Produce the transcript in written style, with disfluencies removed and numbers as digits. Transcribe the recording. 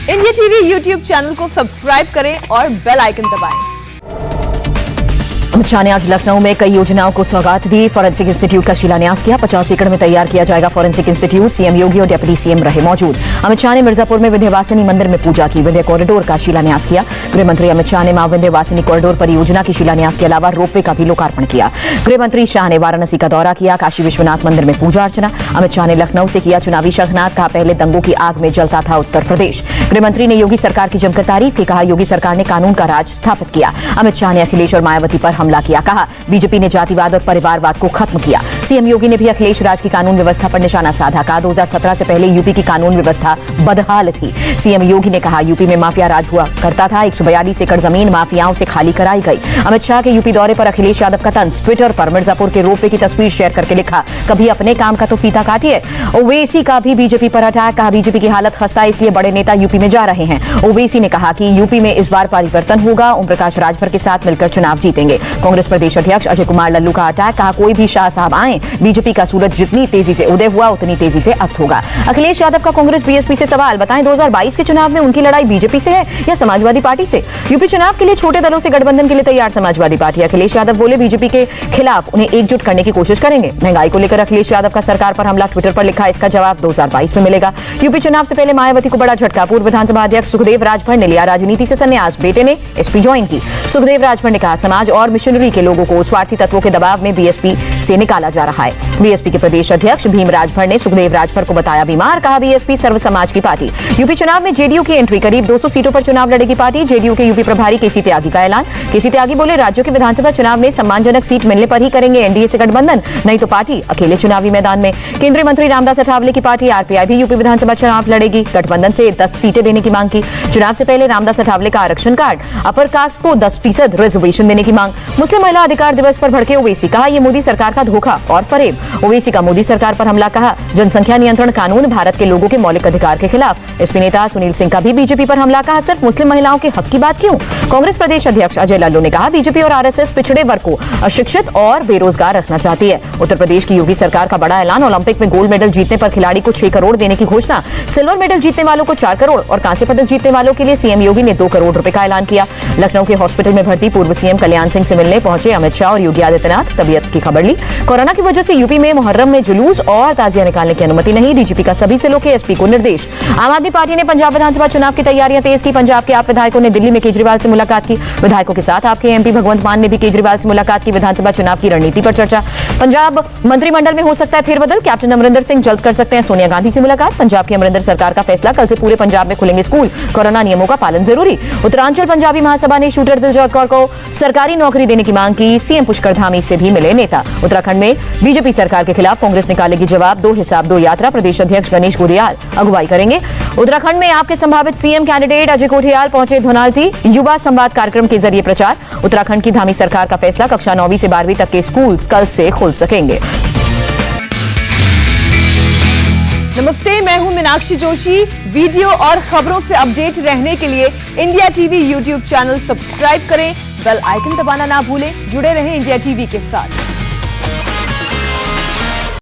India TV YouTube channel को subscribe करें और बेल आइकन दबाएं। अमित शाह ने आज लखनऊ में कई योजनाओं को सौगात दी। फॉरेंसिक इंस्टीट्यूट का शिलान्यास किया। 50 एकड़ में तैयार किया जाएगा फॉरेंसिक इंस्टीट्यूट। सीएम योगी और डिप्टी सीएम रहे मौजूद। अमित शाह ने मिर्जापुर में विंध्यवासिनी मंदिर में पूजा की। विंध्य कॉरिडोर का शिलान्यास किया। गृह मंत्री अमित शाह ने मां विंध्यवासिनी कॉरिडोर परियोजना की शिलान्यास के अलावा रोपवे का भी लोकार्पण किया। गृह मंत्री शाह ने वाराणसी का दौरा किया। काशी विश्वनाथ मंदिर में पूजा अर्चना। अमित शाह ने लखनऊ से किया चुनावी शंखनाद। कहा, पहले दंगों की आग में जलता था उत्तर प्रदेश। गृह मंत्री ने योगी सरकार की जमकर तारीफ की। कहा, योगी सरकार ने कानून का राज स्थापित किया। अमित शाह ने अखिलेश और मायावती पर हमला किया। कहा, बीजेपी ने जातिवाद और परिवारवाद को खत्म किया। सीएम योगी ने भी अखिलेश राज की कानून व्यवस्था पर निशाना साधा। कहा, 2017 से पहले यूपी की कानून व्यवस्था बदहाल थी। सीएम योगी ने कहा, यूपी में माफिया राज हुआ करता था। 142 एकड़ जमीन माफियाओं से खाली कराई गई। अमित शाह के यूपी दौरे पर अखिलेश यादव का तंज। ट्विटर पर मिर्जापुर के रोपवे की तस्वीर शेयर करके लिखा, कभी अपने काम का तो फीता काटिए। ओवैसी का भी बीजेपी पर अटैक। कहा, बीजेपी की हालत खस्ता, इसलिए बड़े नेता यूपी में जा रहे हैं। ओवैसी ने कहा कि यूपी में इस बार परिवर्तन होगा। ओम प्रकाश राजभर के साथ मिलकर चुनाव जीतेंगे। कांग्रेस प्रदेश अध्यक्ष अजय कुमार लल्लू का अटैक। कहा, कोई भी शाह साहब आए, बीजेपी का सूरज जितनी तेजी से उदय हुआ उतनी तेजी से अस्त होगा। अखिलेश यादव का कांग्रेस बीएसपी से सवाल। बताएं, 2022 के चुनाव में उनकी लड़ाई बीजेपी से है या समाजवादी पार्टी से? यूपी चुनाव के लिए छोटे दलों से गठबंधन के लिए तैयार समाजवादी पार्टी। अखिलेश यादव बोले, बीजेपी के खिलाफ उन्हें एकजुट करने की कोशिश करेंगे। महंगाई को लेकर अखिलेश यादव का सरकार पर हमला। ट्विटर पर लिखा, इसका जवाब 2022 में मिलेगा। यूपी चुनाव से पहले मायावती को बड़ा झटका। पूर्व विधानसभा अध्यक्ष सुखदेव राजभर ने लिया राजनीति से संन्यास। बेटे ने एसपी ज्वाइन की। सुखदेव राजभर ने कहा, समाज और मिशनरी के लोगों को स्वार्थी तत्वों के दबाव में बीएसपी से निकाला जा रहा है। बीएसपी के प्रदेश अध्यक्ष भीम राजभर ने सुखदेव राजभर को बताया बीमार। कहा, बीएसपी सर्व समाज की पार्टी। यूपी चुनाव में जेडीयू की एंट्री। करीब 200 सीटों पर चुनाव लड़ेगी पार्टी। जेडीयू के यूपी प्रभारी केसी त्यागी का ऐलान। केसी त्यागी बोले, राज्यों के विधानसभा चुनाव में सम्मानजनक सीट मिलने पर ही करेंगे एनडीए से गठबंधन, नहीं तो पार्टी अकेले चुनावी मैदान में। केंद्रीय मंत्री रामदास अठावले की पार्टी आरपीआई भी यूपी विधानसभा चुनाव लड़ेगी। गठबंधन से 10 सीटें देने की मांग की। चुनाव से पहले रामदास अठावले का आरक्षण कार्ड। अपर कास्ट को 10% रिजर्वेशन देने की मांग। मुस्लिम महिला अधिकार दिवस पर भड़के ओवैसी। कहा, यह मोदी सरकार का धोखा और फरेब। ओवैसी का मोदी सरकार पर हमला। कहा, जनसंख्या नियंत्रण कानून भारत के लोगों के मौलिक अधिकार के खिलाफ। एसपी नेता सुनील सिंह का भी बीजेपी पर हमला। कहा, सिर्फ मुस्लिम महिलाओं के हक की बात क्यों? कांग्रेस प्रदेश अध्यक्ष अजय लल्लू ने कहा, बीजेपी और आरएसएस पिछड़े वर्ग को अशिक्षित और बेरोजगार रखना चाहती है। उत्तर प्रदेश की योगी सरकार का बड़ा ऐलान। ओलंपिक में गोल्ड मेडल जीतने पर खिलाड़ी को 6 करोड़ देने की घोषणा। सिल्वर मेडल जीतने वालों को 4 करोड़ और कांस्य पदक जीतने वालों के लिए सीएम योगी ने 2 करोड़ रुपए का ऐलान किया। लखनऊ के हॉस्पिटल में भर्ती पूर्व सीएम कल्याण सिंह से मिलने पहुंचे अमित शाह और योगी आदित्यनाथ। तबियत की खबर ली। कोरोना की वजह से यूपी में मुहर्रम में जुलूस और ताजिया निकालने की अनुमति नहीं। डीजीपी का सभी जिलों के एसपी को निर्देश। आम आदमी पार्टी ने पंजाब विधानसभा चुनाव की तैयारियां तेज की। पंजाब के आप विधायकों ने दिल्ली में केजरीवाल से मुलाकात की। विधायकों के साथ आपके एमपी भगवंत मान ने भी केजरीवाल से मुलाकात की। विधानसभा चुनाव की रणनीति पर चर्चा। पंजाब मंत्रिमंडल में हो सकता है फेरबदल। कैप्टन अमरिंदर सिंह जल्द कर सकते हैं सोनिया गांधी से मुलाकात। पंजाब की अमरिंदर सरकार का फैसला। कल से पूरे पंजाब में खुलेंगे स्कूल। कोरोना नियमों का पालन जरूरी। उत्तरांचल पंजाबी महासभा ने शूटर दिलजॉय कौर को सरकारी नौकरी देने की मांग की। सीएम पुष्कर धामी से भी मिले नेता। उत्तराखंड में बीजेपी सरकार के खिलाफ कांग्रेस निकालेगी जवाब। 2 हिसाब 2 यात्रा। प्रदेश अध्यक्ष गणेश गोरियाल अगुवाई करेंगे। उत्तराखंड में आपके संभावित सीएम कैंडिडेट अजय कोठियाल पहुंचे धोनाल्टी। युवा संवाद कार्यक्रम के जरिए प्रचार। उत्तराखंड की धामी सरकार का फैसला। कक्षा 9वीं से 12वीं तक के स्कूल कल से खुल सकेंगे। नमस्ते, मैं हूं मीनाक्षी जोशी। वीडियो और खबरों से अपडेट रहने के लिए India TV YouTube channel subscribe करें। बेल आइकन दबाना ना भूलें। जुड़े रहें इंडिया टीवी के साथ।